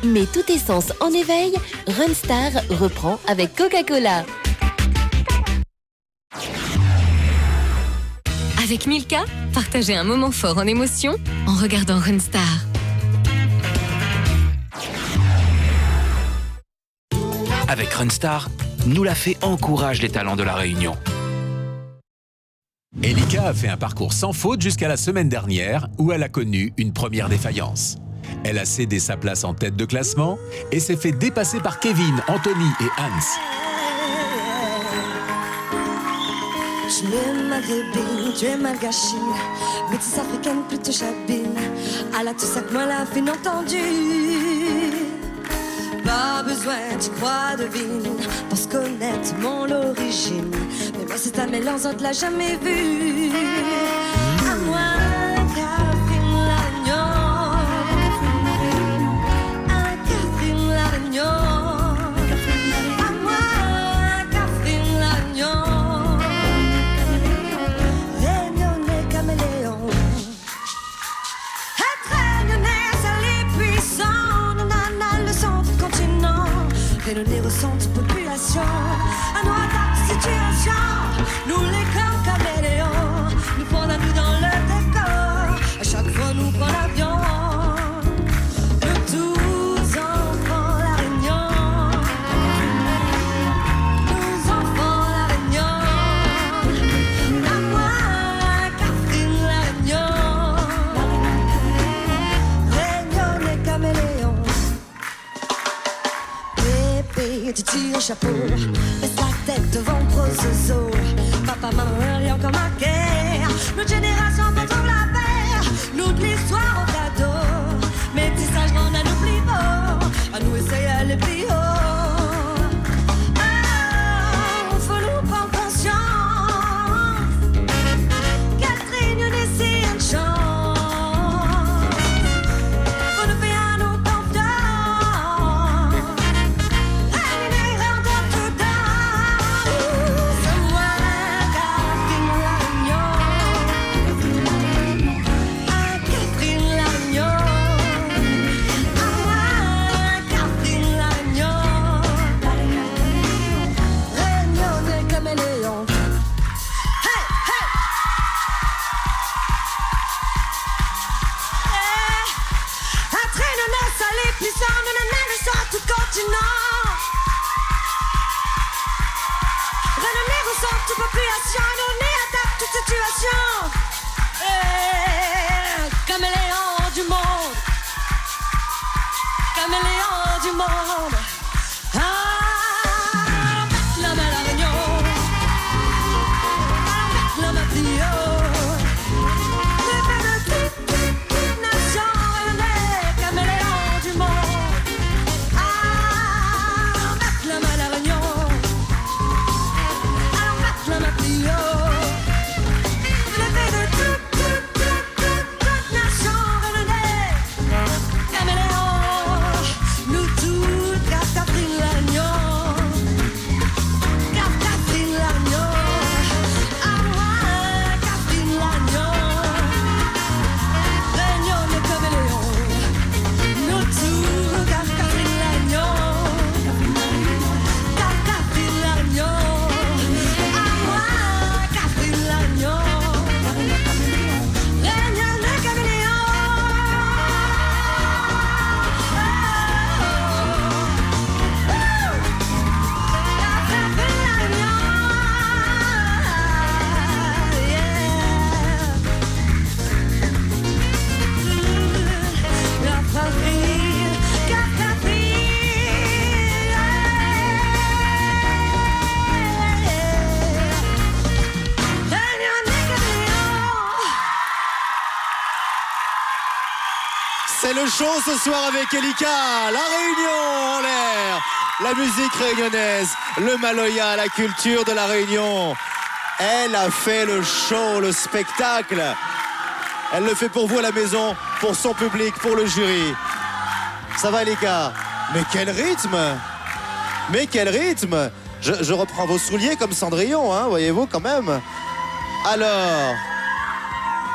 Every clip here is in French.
Met tout tes sens en éveil, Runstar reprend avec Coca-Cola. Avec Milka, partagez un moment fort en émotion en regardant Runstar. Avec Runstar, Nous l'a fait encourage les talents de la Réunion. Elika a fait un parcours sans faute jusqu'à la semaine dernière où elle a connu une première défaillance. Elle a cédé sa place en tête de classement et s'est fait dépasser par Kevin, Anthony et Hans. Tu es maghrébine, tu es malgachine, métisse africaine plutôt chabine. À la tout sac, moi la fine entendue. Pas besoin, tu crois, devine, pour se connaître mon origine. Mais moi c'est un mélange, on te l'a jamais vu. À moi, Catherine Lagnon. À Catherine Lagnon. À moi, Catherine Lagnon. Réunionnais caméléon. Être réunionnaise, elle est puissante. Nanana, le centre du continent. Réunionnais ressente population. À nous adapte situation. Nous les comme caméléons. Nous prenons à nous dans le décor. À chaque fois nous prenons l'avion. Nous tous enfants la Réunion. Nous enfants la Réunion. À moi, Catherine la Réunion. Réunionnais caméléon. Bébé, tu tires chapeau. Laisse la tête devant gros zozo. Papa, maman, rien comme ma guerre. Notre génération retrouve la paix. Nous de l'histoire au cadeau. Métissage, on a nos plus beaux. À nous essayer d'aller plus haut. Ah, faut nous prendre conscience. Catherine, on essaie une chance. Faut nous faire à nos confiance. Réunir en tout dedans. C'est moi, Catherine Lagnon. Ah, Catherine Lagnon. Ah, moi, Catherine Lagnon. Réunionnais caméléon. Hey, hey. Un traînonnais salé puissant, nanana, le sort tout continent. Renommé ressort toute population, nous n'y adapte toute situation. Caméléon du monde. Caméléon du monde. Ah, la belle à Réunion. La Matio. Les belles de toute nation, renommé caméléon du monde. Ah, la belle à Réunion. La Matio. Les belles de toute nation, renommé caméléon. Nous tous, Catherine Lagnon. Catherine Lagnon. À moi, Catherine Lagnon. Réunion de caméléon. Nous tous, Catherine Lagnon. Catherine Lagnon. À moi, Catherine Lagnon. Réunion de caméléon. C'est le show ce soir avec Elika, la Réunion en l'air, la musique réunionnaise, le Maloya, la culture de la Réunion. Elle a fait le show, le spectacle. Elle le fait pour vous à la maison, pour son public, pour le jury. Ça va Elika? Mais quel rythme! Mais quel rythme! Je reprends vos souliers comme Cendrillon, hein, voyez-vous quand même. Alors,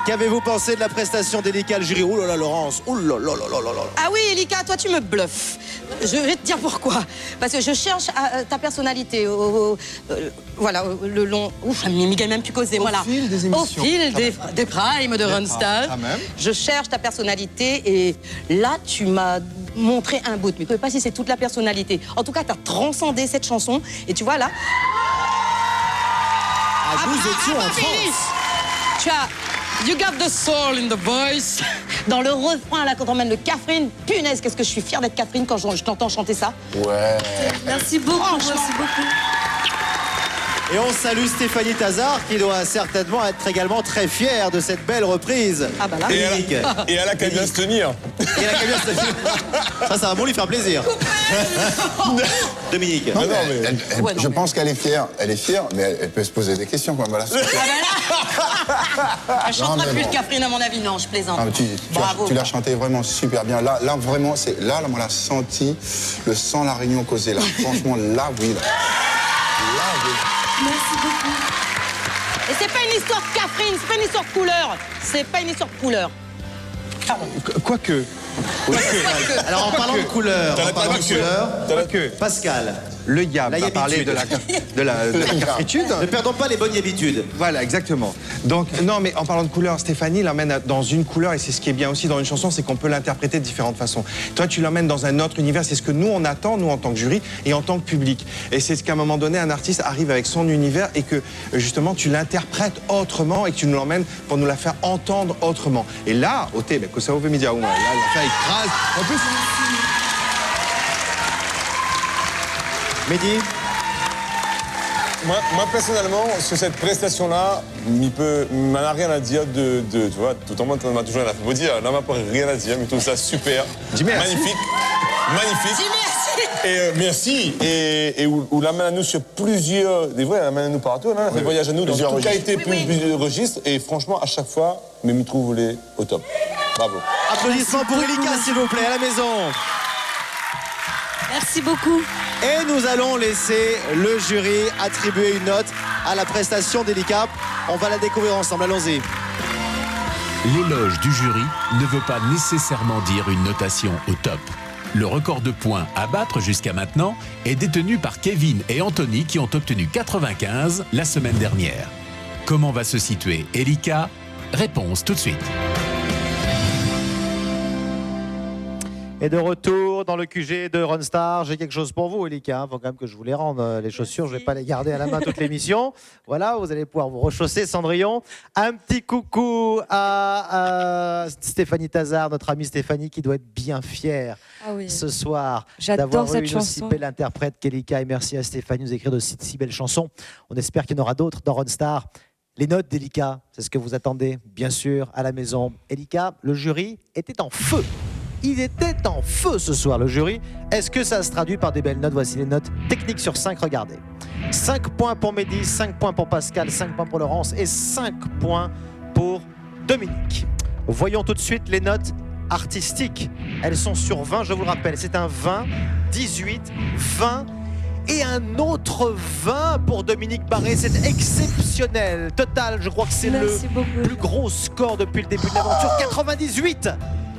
Qu'avez-vous pensé de la prestation d'Elika, le jury? Ouh là là, Laurence, ouh là là là là là là. Ah oui, Elika, toi tu me bluffes. Je vais te dire pourquoi. Parce que je cherche ta personnalité voilà, le long... Ouf, Miguel même plus causé, voilà. Au fil des émissions. Au fil des primes de Runstar. Je cherche ta personnalité et là, tu m'as montré un bout. Mais je ne sais pas si c'est toute la personnalité. En tout cas, tu as transcendé cette chanson. Et tu vois là... Nous étions en France. Tu as... You got the soul in the voice. Dans le refrain, là, quand on mène le Catherine, punaise, qu'est-ce que je suis fière d'être Catherine quand je t'entends chanter ça. Ouais. Merci beaucoup, merci beaucoup. Et on salue Stéphanie Tazard qui doit certainement être également très fière de cette belle reprise. Ah bah là. Dominique. Et elle a qu'à bien se tenir. Et elle a qu'à bien se tenir. Ça va bon lui faire plaisir. Dominique. Non, mais je pense qu'elle est fière. Elle est fière, mais elle peut se poser des questions quand même. Voilà. Elle chantera plus le Catherine à mon avis, non, je plaisante. Ah, Bravo. tu l'as chanté vraiment super bien. Là vraiment, là, on l'a senti, le sang, la réunion causée. Là, franchement, là, oui. Là, oui. Merci beaucoup. Et c'est pas une histoire de Catherine, c'est pas une histoire de couleur. C'est pas une histoire de couleur. Quoique. Alors en parlant de couleur, Pascal. Le Yab a parlé de la cafritude. Ne perdons pas les bonnes habitudes. Voilà, exactement. Donc, non, mais en parlant de couleur, Stéphanie l'emmène dans une couleur, et c'est ce qui est bien aussi dans une chanson, c'est qu'on peut l'interpréter de différentes façons. Toi, tu l'emmènes dans un autre univers, c'est ce que nous, on attend, nous, en tant que jury, et en tant que public. Et c'est ce qu'à un moment donné, un artiste arrive avec son univers, et que, justement, tu l'interprètes autrement, et que tu nous l'emmènes pour nous la faire entendre autrement. Et là, au thé, que ça ouvre média, là, la fait écrase. En plus... Mehdi. Moi, personnellement, sur cette prestation-là, m'en a rien à dire tu vois, tout le monde m'a toujours rien à faire dire. Là, m'a pas rien à dire, mais tout ça super. Dis merci. Magnifique. Dis merci. Et merci. Et où l'amène à nous sur plusieurs, des fois, elle l'amène à nous partout, là, elle fait voyage à nous dans toute qualité, plusieurs registres. Et franchement, à chaque fois, mais me trouve au top. Bravo. Applaudissements pour Elika, s'il vous plaît, à la maison. Merci beaucoup. Et nous allons laisser le jury attribuer une note à la prestation d'Elika. On va la découvrir ensemble, allons-y. L'éloge du jury ne veut pas nécessairement dire une notation au top. Le record de points à battre jusqu'à maintenant est détenu par Kevin et Anthony qui ont obtenu 95 la semaine dernière. Comment va se situer Elika? Réponse tout de suite. Et de retour dans le QG de Runstar, j'ai quelque chose pour vous, Elika. Il faut quand même que je vous les rende. Les chaussures, je ne vais pas les garder à la main toute l'émission. Voilà, vous allez pouvoir vous rechausser, Cendrillon. Un petit coucou à Stéphanie Tazard, notre amie Stéphanie, qui doit être bien fière ce soir d'avoir eu une aussi belle interprète qu'Elika. Et merci à Stéphanie de nous écrire de si belles chansons. On espère qu'il y en aura d'autres dans Runstar. Les notes d'Elika, c'est ce que vous attendez, bien sûr, à la maison. Elika, le jury était en feu. Il était en feu ce soir, le jury. Est-ce que ça se traduit par des belles notes? Voici les notes techniques sur 5, regardez. 5 points pour Mehdi, 5 points pour Pascal, 5 points pour Laurence et 5 points pour Dominique. Voyons tout de suite les notes artistiques. Elles sont sur 20, je vous le rappelle. C'est un 20, 18, 20 et un autre 20 pour Dominique Barré. C'est exceptionnel. Total, je crois que c'est le plus gros score depuis le début de l'aventure. 98.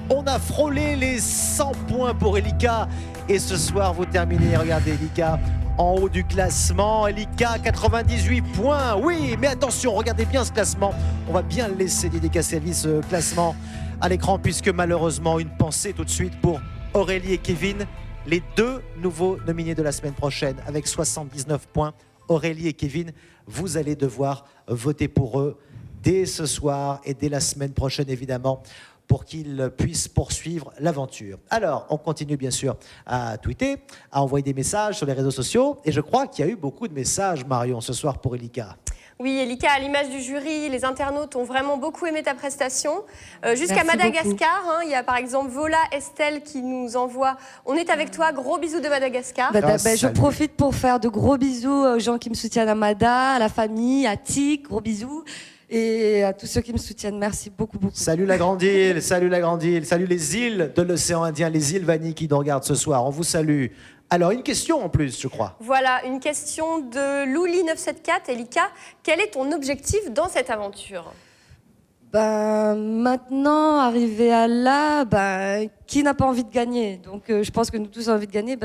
On a frôlé les 100 points pour Elika. Et ce soir, vous terminez, regardez Elika, en haut du classement. Elika, 98 points. Oui, mais attention, regardez bien ce classement. On va bien le laisser dédicacer ce classement à l'écran, puisque malheureusement, une pensée tout de suite pour Aurélie et Kevin, les deux nouveaux nominés de la semaine prochaine, avec 79 points. Aurélie et Kevin, vous allez devoir voter pour eux dès ce soir et dès la semaine prochaine, évidemment, pour qu'ils puissent poursuivre l'aventure. Alors, on continue bien sûr à tweeter, à envoyer des messages sur les réseaux sociaux. Et je crois qu'il y a eu beaucoup de messages, Marion, ce soir pour Elika. Oui, Elika, à l'image du jury, les internautes ont vraiment beaucoup aimé ta prestation. Jusqu'à Madagascar, il y a par exemple Vola Estelle qui nous envoie « On est avec toi, gros bisous de Madagascar ». Je profite pour faire de gros bisous aux gens qui me soutiennent à Mada, à la famille, à Tic, gros bisous. Et à tous ceux qui me soutiennent, merci beaucoup, beaucoup. Salut la Grande Île, salut la Grande Île, salut les îles de l'océan Indien, les îles Vanille qui nous regardent ce soir. On vous salue. Alors, une question en plus, je crois. Voilà, une question de Louli974. Elika, quel est ton objectif dans cette aventure? Maintenant, arrivé à là, qui n'a pas envie de gagner? Donc, je pense que nous tous avons envie de gagner.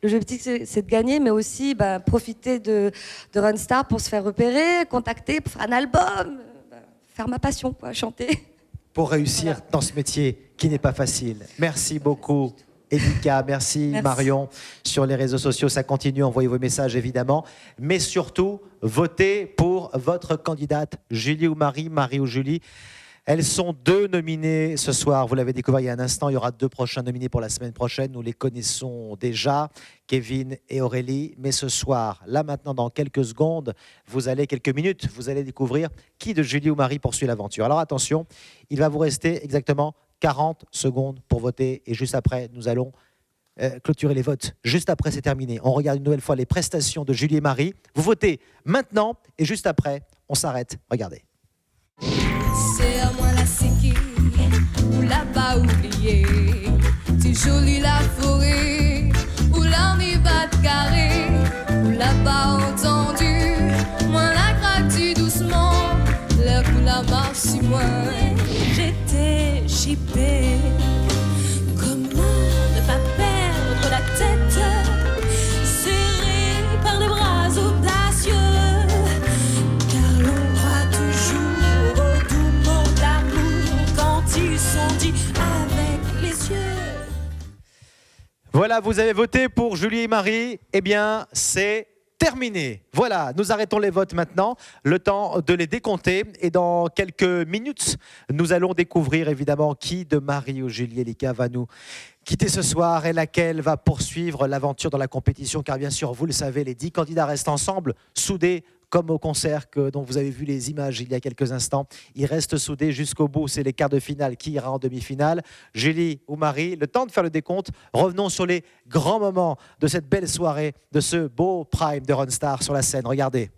L'objectif, c'est de gagner, mais aussi profiter de Runstar pour se faire repérer, contacter, pour faire un album, faire ma passion, quoi, chanter. Pour réussir dans ce métier qui n'est pas facile. Merci beaucoup, Elika. Merci Marion. Sur les réseaux sociaux, ça continue. Envoyez vos messages, évidemment. Mais surtout, votez pour votre candidate, Julie ou Marie, Marie ou Julie. Elles sont 2 nominées ce soir. Vous l'avez découvert il y a un instant. Il y aura 2 prochains nominés pour la semaine prochaine. Nous les connaissons déjà, Kevin et Aurélie. Mais ce soir, là maintenant, dans quelques secondes, quelques minutes, vous allez découvrir qui de Julie ou Marie poursuit l'aventure. Alors attention, il va vous rester exactement 40 secondes pour voter. Et juste après, nous allons clôturer les votes. Juste après, c'est terminé. On regarde une nouvelle fois les prestations de Julie et Marie. Vous votez maintenant et juste après, on s'arrête. Regardez. C'est à moi la séquille, ou là-bas oublié. C'est joli la forêt, ou l'armée bat de carré, ou là-bas entendu. Moi la craque doucement, l'air où la marche si moi. J'étais chippée. Comment ne pas perdre la tête, serrée par les bras audacieux. Voilà, vous avez voté pour Julie et Marie. Eh bien, c'est terminé. Voilà, nous arrêtons les votes maintenant. Le temps de les décompter. Et dans quelques minutes, nous allons découvrir évidemment qui de Marie ou Julie Elika va nous quitter ce soir et laquelle va poursuivre l'aventure dans la compétition. Car bien sûr, vous le savez, les 10 candidats restent ensemble, soudés, comme au concert dont vous avez vu les images il y a quelques instants. Ils restent soudés jusqu'au bout. C'est les quarts de finale qui ira en demi-finale. Julie ou Marie, le temps de faire le décompte. Revenons sur les grands moments de cette belle soirée, de ce beau prime de Runstar sur la scène. Regardez.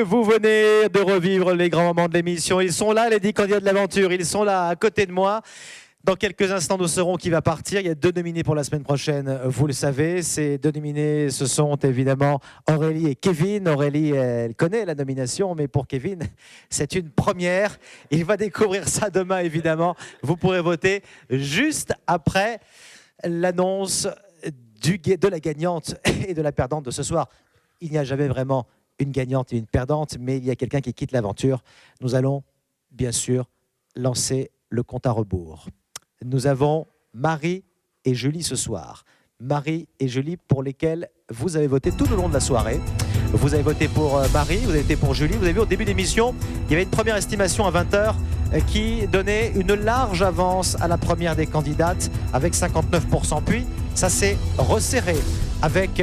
Vous venez de revivre les grands moments de l'émission. Ils sont là, les 10 candidats de l'aventure. Ils sont là, à côté de moi. Dans quelques instants, nous saurons qui va partir. Il y a 2 nominés pour la semaine prochaine, vous le savez. Ces 2 nominés, ce sont évidemment Aurélie et Kevin. Aurélie, elle connaît la nomination, mais pour Kevin, c'est une première. Il va découvrir ça demain, évidemment. Vous pourrez voter juste après l'annonce de la gagnante et de la perdante de ce soir. Il n'y a jamais vraiment une gagnante et une perdante, mais il y a quelqu'un qui quitte l'aventure. Nous allons, bien sûr, lancer le compte à rebours. Nous avons Marie et Julie ce soir. Marie et Julie pour lesquelles vous avez voté tout au long de la soirée. Vous avez voté pour Marie, vous avez voté pour Julie. Vous avez vu au début de l'émission, il y avait une première estimation à 20h qui donnait une large avance à la première des candidates avec 59%. Puis ça s'est resserré avec,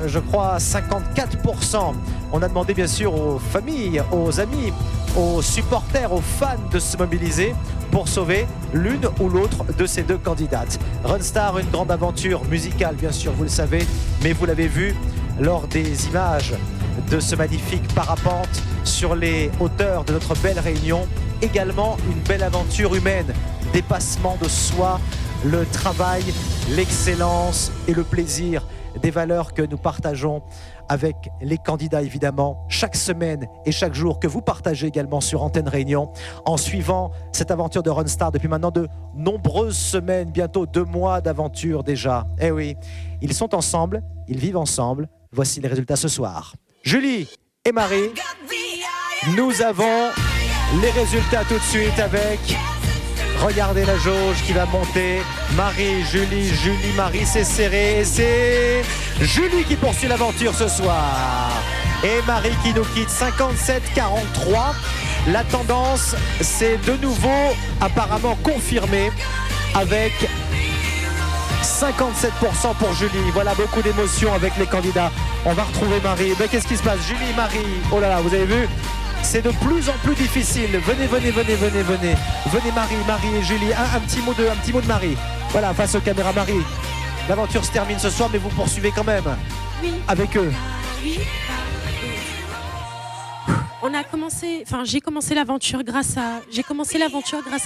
je crois, 54%. On a demandé bien sûr aux familles, aux amis, aux supporters, aux fans de se mobiliser pour sauver l'une ou l'autre de ces deux candidates. Runstar, une grande aventure musicale, bien sûr, vous le savez, mais vous l'avez vu lors des images de ce magnifique parapente sur les hauteurs de notre belle Réunion. Également une belle aventure humaine, dépassement de soi, le travail, l'excellence et le plaisir, des valeurs que nous partageons avec les candidats évidemment chaque semaine et chaque jour, que vous partagez également sur Antenne Réunion en suivant cette aventure de Runstar depuis maintenant de nombreuses semaines, bientôt 2 mois d'aventure déjà. Eh oui, ils sont ensemble, ils vivent ensemble. Voici les résultats ce soir. Julie et Marie, nous avons les résultats tout de suite avec... Regardez la jauge qui va monter. Marie, Julie, Marie, c'est serré. Et c'est Julie qui poursuit l'aventure ce soir. Et Marie qui nous quitte, 57-43. La tendance, c'est de nouveau apparemment confirmée avec 57% pour Julie. Voilà, beaucoup d'émotions avec les candidats. On va retrouver Marie. Mais qu'est-ce qui se passe? Julie, Marie. Oh là là, vous avez vu? C'est de plus en plus difficile. Venez. Venez Marie et Julie. Un petit mot de Marie. Voilà, face aux caméras, Marie. L'aventure se termine ce soir, mais vous poursuivez quand même. Oui. Avec eux. Oui. On a commencé, j'ai commencé l'aventure grâce à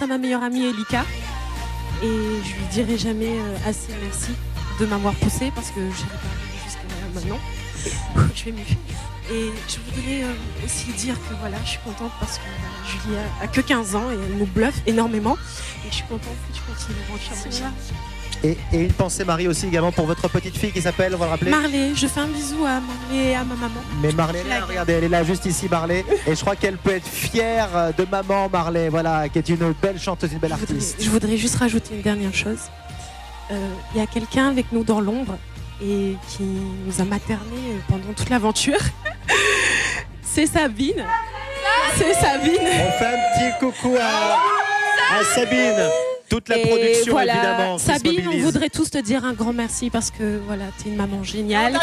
ma meilleure amie Elika. Et je lui dirai jamais assez merci de m'avoir poussée parce que je n'ai pas arrivé jusqu'à maintenant. Je vais mieux. Et je voudrais aussi dire que voilà, je suis contente parce que Julie a que 15 ans et elle nous bluffe énormément. Et je suis contente que tu continues l'aventure. Et une pensée, Marie, aussi également pour votre petite fille qui s'appelle, on va le rappeler. Marley, je fais un bisou à Marley et à ma maman. Mais Marley, regardez, elle est là juste ici, Marley. Et je crois qu'elle peut être fière de maman, Marley, voilà, qui est une belle chanteuse, une belle artiste. Je voudrais juste rajouter une dernière chose. Il y a quelqu'un avec nous dans l'ombre et qui nous a maternés pendant toute l'aventure. C'est Sabine. C'est Sabine. On fait un petit coucou à Sabine. Toute la production, voilà, évidemment. Sabine, on voudrait tous te dire un grand merci parce que voilà, t'es une maman géniale.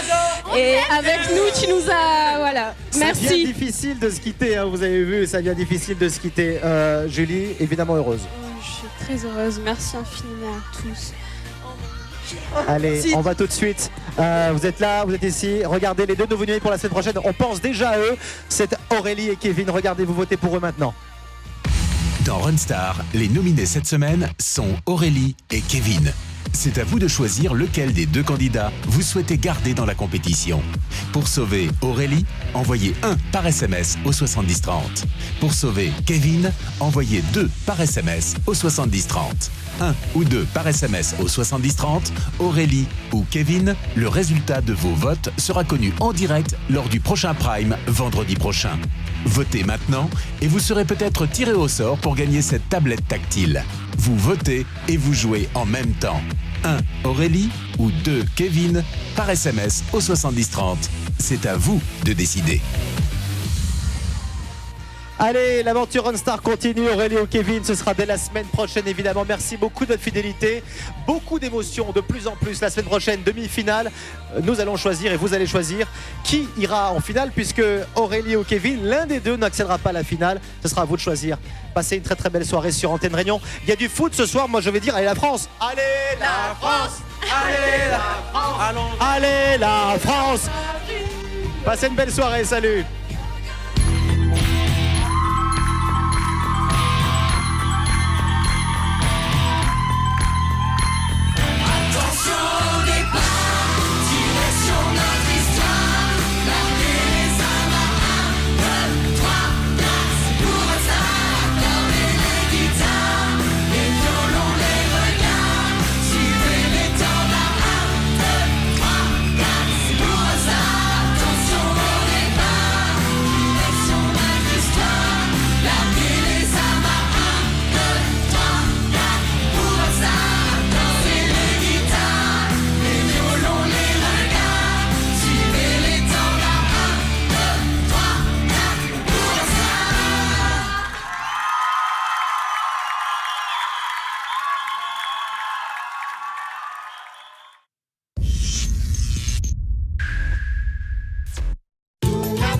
Et avec nous, tu nous as. Voilà. Merci. C'est bien difficile de se quitter, hein, vous avez vu, ça devient difficile de se quitter. Julie, évidemment heureuse. Je suis très heureuse. Merci infiniment à tous. Allez, on va tout de suite. Vous êtes là, vous êtes ici. Regardez les deux nouveaux nominés pour la semaine prochaine. On pense déjà à eux. C'est Aurélie et Kevin. Regardez, vous votez pour eux maintenant. Dans Runstar, les nominés cette semaine sont Aurélie et Kevin. C'est à vous de choisir lequel des deux candidats vous souhaitez garder dans la compétition. Pour sauver Aurélie, envoyez 1 par SMS au 7030. Pour sauver Kevin, envoyez 2 par SMS au 7030. 1 ou 2 par SMS au 7030, Aurélie ou Kevin, le résultat de vos votes sera connu en direct lors du prochain Prime vendredi prochain. Votez maintenant et vous serez peut-être tiré au sort pour gagner cette tablette tactile. Vous votez et vous jouez en même temps. 1 Aurélie ou 2 Kevin par SMS au 7030. C'est à vous de décider. Allez, l'aventure Runstar continue. Aurélie ou Kevin, ce sera dès la semaine prochaine évidemment. Merci beaucoup de votre fidélité. Beaucoup d'émotions de plus en plus. La semaine prochaine, demi-finale. Nous allons choisir et vous allez choisir qui ira en finale puisque Aurélie ou Kevin, l'un des deux n'accédera pas à la finale. Ce sera à vous de choisir. Passez une très très belle soirée sur Antenne Réunion. Il y a du foot ce soir. Moi je vais dire allez la France. Allez la France. Allez la France. Allons. Allez la France. Passez une belle soirée. Salut.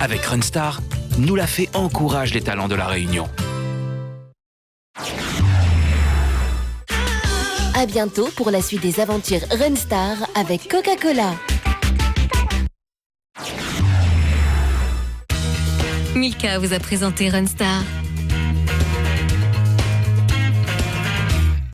Avec Runstar, Nous l'a fait encourage les talents de la Réunion. À bientôt pour la suite des aventures Runstar avec Coca-Cola. Milka vous a présenté Runstar.